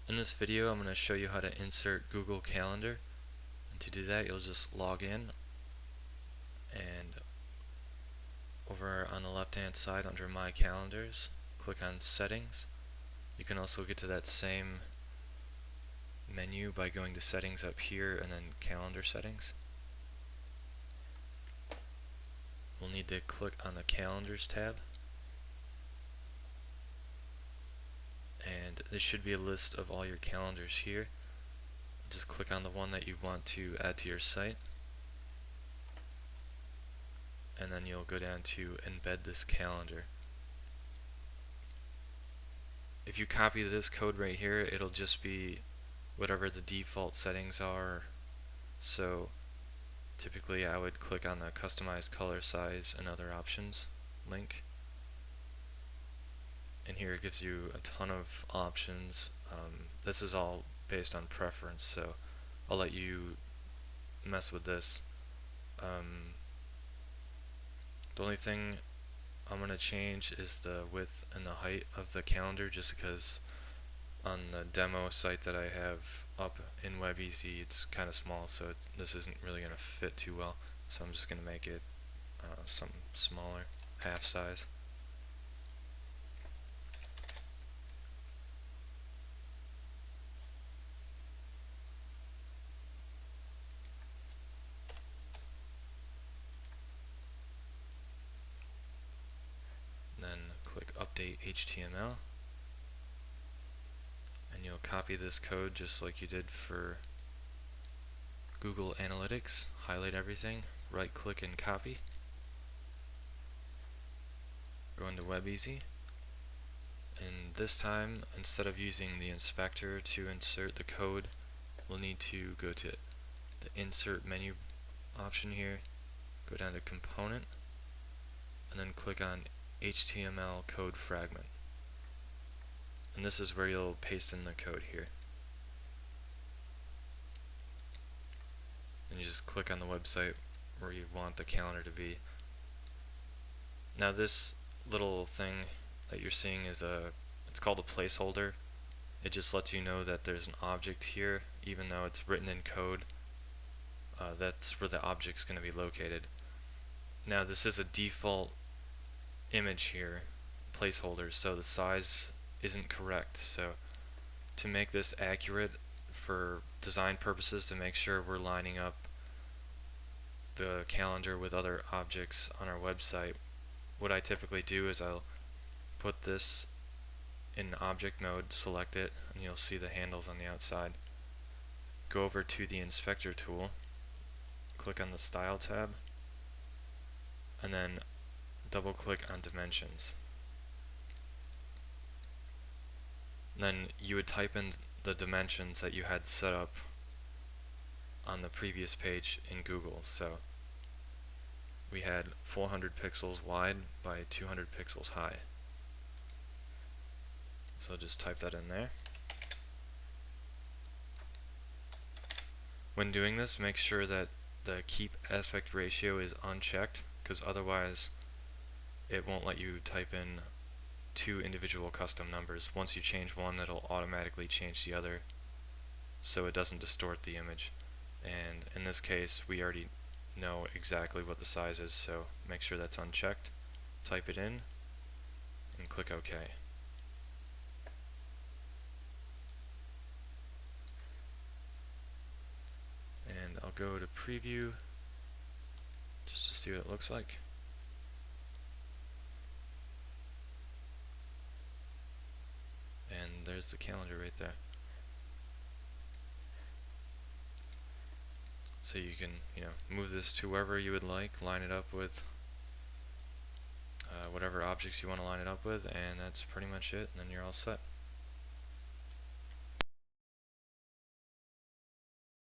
In this video I'm going to show you how to insert Google Calendar, and to do that you'll just log in, and over on the left hand side under My Calendars click on Settings. You can also get to that same menu by going to Settings up here and then Calendar Settings. We'll need to click on the Calendars tab, and there should be a list of all your calendars here. Just click on the one that you want to add to your site, and then you'll go down to embed this calendar. If you copy this code right here, it'll just be whatever the default settings are. So typically I would click on the customize color, size, and other options link, and here it gives you a ton of options. This is all based on preference, so I'll let you mess with this. The only thing I'm going to change is the width and the height of the calendar, just because on the demo site that I have up in WebEasy it's kind of small, so this isn't really going to fit too well, so I'm just going to make it something smaller, half size. Then click Update HTML, and you'll copy this code just like you did for Google Analytics. Highlight everything, right click and copy. Go into WebEasy, and this time instead of using the inspector to insert the code, we'll need to go to the insert menu option here, go down to component, and then click on HTML code fragment, and this is where you'll paste in the code here. And you just click on the website where you want the calendar to be. Now this little thing that you're seeing is it's called a placeholder. It just lets you know that there's an object here, even though it's written in code. That's where the object's going to be located. Now this is a default image here, placeholder, so the size isn't correct. So to make this accurate for design purposes, to make sure we're lining up the calendar with other objects on our website, what I typically do is I'll put this in object mode, select it, and you'll see the handles on the outside. Go over to the inspector tool, click on the style tab, and then double click on dimensions. Then you would type in the dimensions that you had set up on the previous page in Google. So we had 400 pixels wide by 200 pixels high. So just type that in there. When doing this, make sure that the keep aspect ratio is unchecked, because otherwise it won't let you type in two individual custom numbers. Once you change one, it'll automatically change the other, so it doesn't distort the image. And in this case we already know exactly what the size is, so make sure that's unchecked, type it in, and click OK. And I'll go to preview just to see what it looks like. And there's the calendar right there. So you can, move this to wherever you would like, line it up with whatever objects you want to line it up with, and that's pretty much it, and then you're all set.